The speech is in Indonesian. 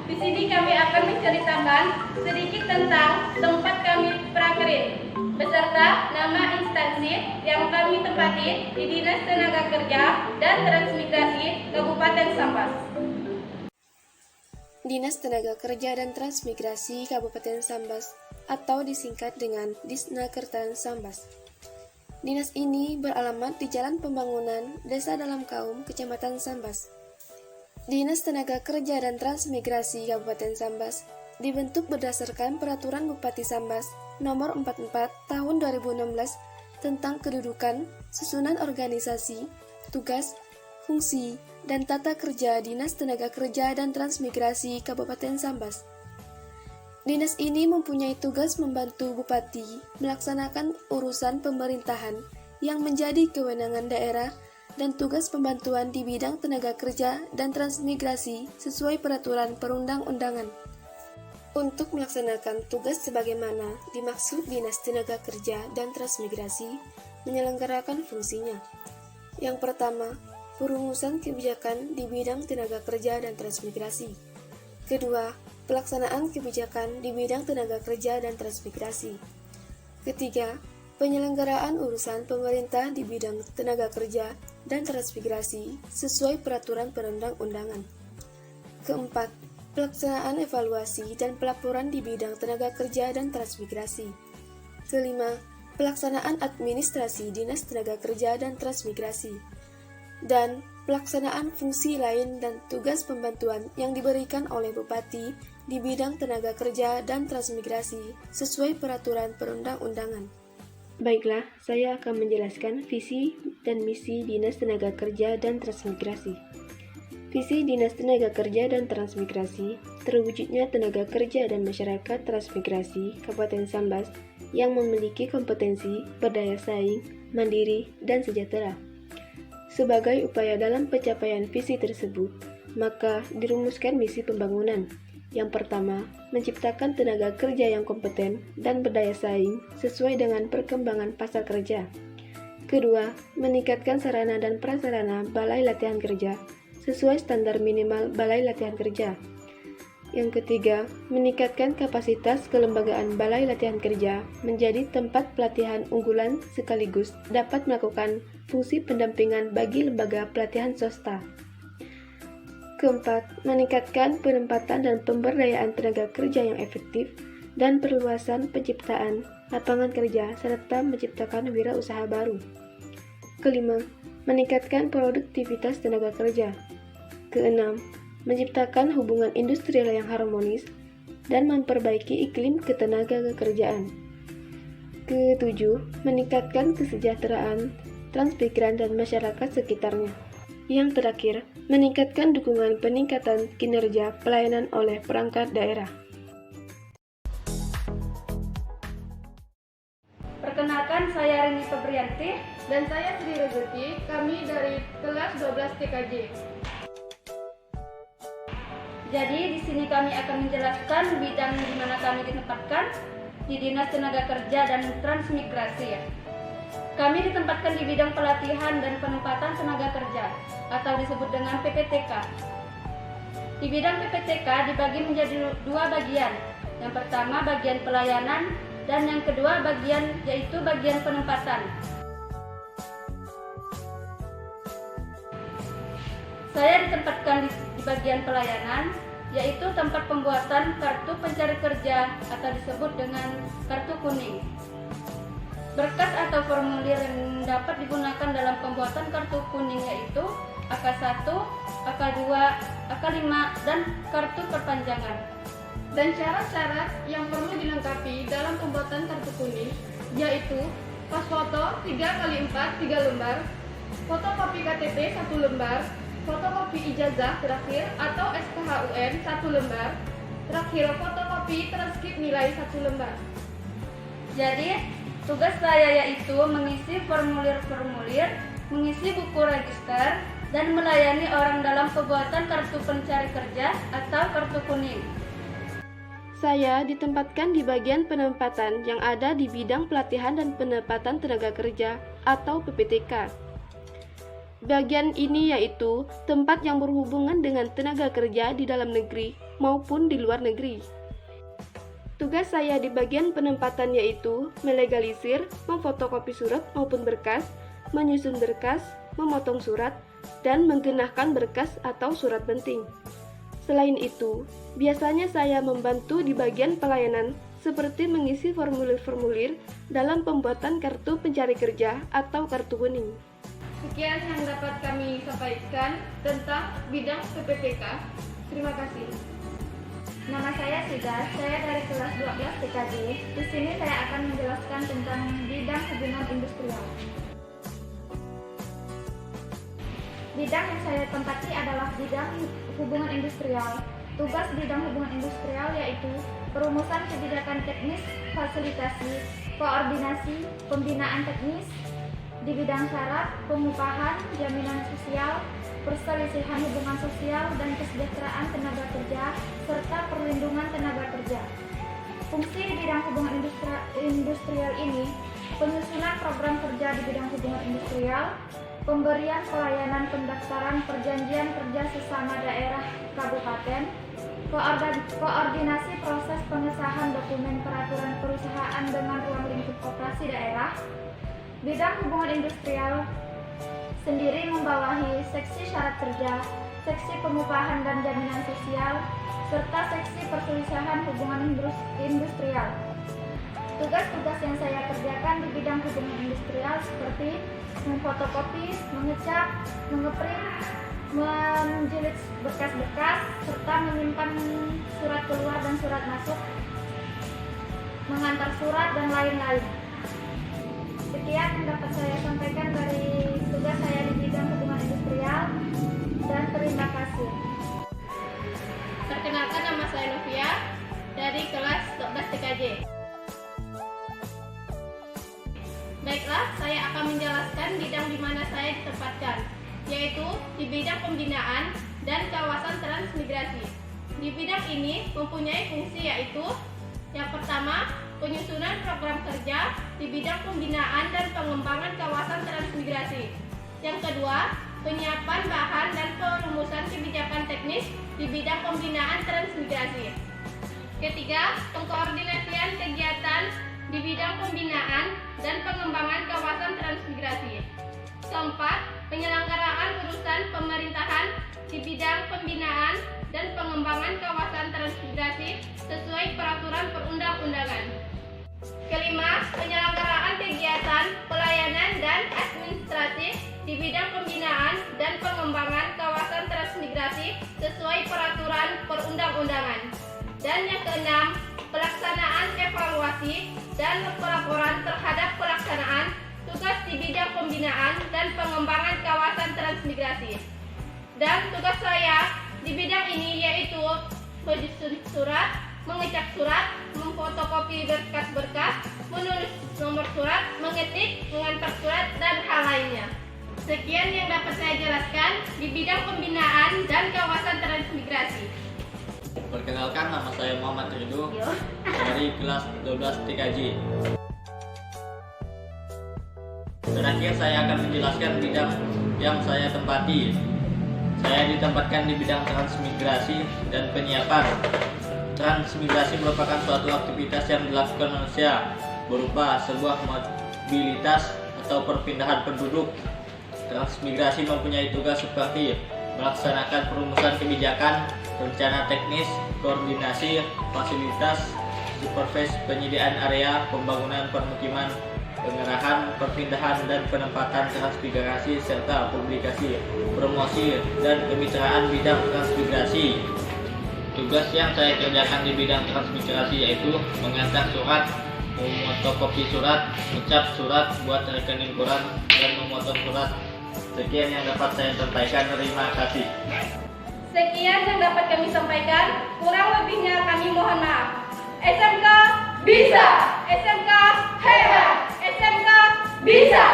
Di sini kami akan menceritakan sedikit tentang tempat kami prakerin, beserta nama instansi yang kami tempati di Dinas Tenaga Kerja dan Transmigrasi Kabupaten Sambas. Dinas Tenaga Kerja dan Transmigrasi Kabupaten Sambas atau disingkat dengan Disnakertan Sambas. Dinas ini beralamat di Jalan Pembangunan, Desa Dalam Kaum, Kecamatan Sambas. Dinas Tenaga Kerja dan Transmigrasi Kabupaten Sambas dibentuk berdasarkan Peraturan Bupati Sambas Nomor 44 Tahun 2016 tentang kedudukan, susunan organisasi, tugas, fungsi, dan tata kerja Dinas Tenaga Kerja dan Transmigrasi Kabupaten Sambas. Dinas ini mempunyai tugas membantu Bupati melaksanakan urusan pemerintahan yang menjadi kewenangan daerah dan tugas pembantuan di bidang tenaga kerja dan transmigrasi sesuai peraturan perundang-undangan. Untuk melaksanakan tugas sebagaimana dimaksud Dinas Tenaga Kerja dan Transmigrasi menyelenggarakan fungsinya. Yang pertama, perumusan kebijakan di bidang tenaga kerja dan transmigrasi. Kedua, pelaksanaan kebijakan di bidang tenaga kerja dan transmigrasi. Ketiga, penyelenggaraan urusan pemerintah di bidang tenaga kerja dan transmigrasi sesuai peraturan perundang-undangan. Keempat, pelaksanaan evaluasi dan pelaporan di bidang tenaga kerja dan transmigrasi. Kelima, pelaksanaan administrasi Dinas Tenaga Kerja dan Transmigrasi. Dan pelaksanaan fungsi lain dan tugas pembantuan yang diberikan oleh Bupati di bidang tenaga kerja dan transmigrasi sesuai peraturan perundang-undangan. Baiklah, saya akan menjelaskan visi dan misi Dinas Tenaga Kerja dan Transmigrasi. Visi Dinas Tenaga Kerja dan Transmigrasi terwujudnya tenaga kerja dan masyarakat transmigrasi Kabupaten Sambas yang memiliki kompetensi, berdaya saing, mandiri, dan sejahtera. Sebagai upaya dalam pencapaian visi tersebut, maka dirumuskan misi pembangunan. Yang pertama, menciptakan tenaga kerja yang kompeten dan berdaya saing sesuai dengan perkembangan pasar kerja. Kedua, meningkatkan sarana dan prasarana balai latihan kerja sesuai standar minimal balai latihan kerja. Yang ketiga, meningkatkan kapasitas kelembagaan balai latihan kerja menjadi tempat pelatihan unggulan sekaligus dapat melakukan fungsi pendampingan bagi lembaga pelatihan swasta. Keempat, meningkatkan penempatan dan pemberdayaan tenaga kerja yang efektif dan perluasan penciptaan lapangan kerja serta menciptakan wirausaha baru. Kelima, meningkatkan produktivitas tenaga kerja. Keenam, menciptakan hubungan industrial yang harmonis dan memperbaiki iklim ketenaga kerjaan. Ketujuh, meningkatkan kesejahteraan transmigran dan masyarakat sekitarnya. Yang terakhir, meningkatkan dukungan peningkatan kinerja pelayanan oleh perangkat daerah. Perkenalkan, saya Rini Febrianti dan saya Sri Rezeki, kami dari kelas 12 TKJ. Jadi di sini kami akan menjelaskan bidang di mana kami ditempatkan di Dinas Tenaga Kerja dan Transmigrasi. Kami ditempatkan di bidang pelatihan dan penempatan tenaga kerja atau disebut dengan PPTK. Di bidang PPTK dibagi menjadi dua bagian. Yang pertama bagian pelayanan dan yang kedua yaitu bagian penempatan. Saya ditempatkan di bagian pelayanan, yaitu tempat pembuatan kartu pencari kerja atau disebut dengan kartu kuning. Berkas atau formulir yang dapat digunakan dalam pembuatan kartu kuning yaitu AK1, AK2, AK5, dan kartu perpanjangan. Dan syarat-syarat yang perlu dilengkapi dalam pembuatan kartu kuning yaitu pas foto 3x4 3 lembar, fotokopi KTP 1 lembar, fotokopi ijazah terakhir atau SKHUN 1 lembar, terakhir fotokopi transkrip nilai 1 lembar. Jadi tugas saya yaitu mengisi formulir-formulir, mengisi buku register, dan melayani orang dalam pembuatan kartu pencari kerja atau kartu kuning. Saya ditempatkan di bagian penempatan yang ada di bidang pelatihan dan penempatan tenaga kerja atau PPTK. Bagian ini yaitu tempat yang berhubungan dengan tenaga kerja di dalam negeri maupun di luar negeri. Tugas saya di bagian penempatan yaitu melegalisir, memfotokopi surat maupun berkas, menyusun berkas, memotong surat, dan menggenahkan berkas atau surat penting. Selain itu, biasanya saya membantu di bagian pelayanan seperti mengisi formulir-formulir dalam pembuatan kartu pencari kerja atau kartu kuning. Sekian yang dapat kami sampaikan tentang bidang PPPK. Terima kasih. Nama saya Sida, saya dari kelas 12 TKJ. Di sini saya akan menjelaskan tentang bidang hubungan industrial. Bidang yang saya tempati adalah bidang hubungan industrial. Tugas bidang hubungan industrial yaitu perumusan kebijakan teknis, fasilitasi, koordinasi, pembinaan teknis di bidang syarat, pengupahan, jaminan sosial, perselisihan hubungan sosial dan kesejahteraan tenaga kerja, serta perlindungan tenaga kerja. Fungsi di bidang hubungan industrial ini, penyusunan program kerja di bidang hubungan industrial, pemberian pelayanan pendaftaran perjanjian kerja sesama daerah kabupaten, koordinasi proses pengesahan dokumen peraturan perusahaan dengan ruang lingkup operasi daerah. Bidang hubungan industrial sendiri membawahi seksi syarat kerja, seksi pengupahan dan jaminan sosial, serta seksi perselisihan hubungan industrial. Tugas-tugas yang saya kerjakan di bidang hubungan industrial seperti memfotokopi, mengecat, mengeprint, menjilid berkas-berkas, serta menyimpan surat keluar dan surat masuk, mengantar surat, dan lain-lain. Sekian yang dapat saya sampaikan dari tugas saya di bidang hubungan industrial, dan terima kasih. Perkenalkan, nama saya Novia dari kelas 12 TKJ. Baiklah, saya akan menjelaskan bidang di mana saya ditempatkan, yaitu di bidang pembinaan dan kawasan transmigrasi. Di bidang ini mempunyai fungsi yaitu yang pertama, penyusunan program kerja di bidang pembinaan dan pengembangan kawasan transmigrasi. Yang kedua, penyiapan bahan dan perumusan kebijakan teknis di bidang pembinaan transmigrasi. Ketiga, pengkoordinasian kegiatan di bidang pembinaan dan pengembangan kawasan transmigrasi. Keempat, penyelenggaraan urusan pemerintahan di bidang pembinaan dan pengembangan kawasan transmigrasi sesuai peraturan perundang-undangan. Kelima, penyelenggaraan kegiatan pelayanan dan administrasi di bidang pembinaan dan pengembangan kawasan transmigrasi sesuai peraturan perundang-undangan. Dan yang keenam, pelaksanaan evaluasi dan pelaporan terhadap pelaksanaan tugas di bidang pembinaan dan pengembangan kawasan transmigrasi. Dan tugas saya di bidang ini yaitu menyusun surat, mengecat surat, memfotokopi berkas-berkas, menulis nomor surat, mengetik, mengantar surat, dan hal lainnya. Sekian yang dapat saya jelaskan di bidang pembinaan dan kawasan transmigrasi. Perkenalkan, nama saya Muhammad Ridho dari kelas 12 TKJ. Terakhir saya akan menjelaskan bidang yang saya tempati. Saya ditempatkan di bidang transmigrasi dan penyiapan. Transmigrasi merupakan suatu aktivitas yang dilakukan manusia berupa sebuah mobilitas atau perpindahan penduduk. Transmigrasi mempunyai tugas seperti melaksanakan perumusan kebijakan, rencana teknis, koordinasi, fasilitas, supervisi penyediaan area, pembangunan permukiman, pengerahan, perpindahan dan penempatan transmigrasi, serta publikasi, promosi, dan kemitraan bidang transmigrasi. Tugas yang saya kerjakan di bidang transmigrasi yaitu mengantar surat, memfotokopi surat, mencap surat, buat rekening koran, dan memotong surat. Sekian yang dapat saya sampaikan. Terima kasih. Sekian yang dapat kami sampaikan, kurang lebihnya kami mohon maaf. SMK bisa, SMK hebat, SMK bisa.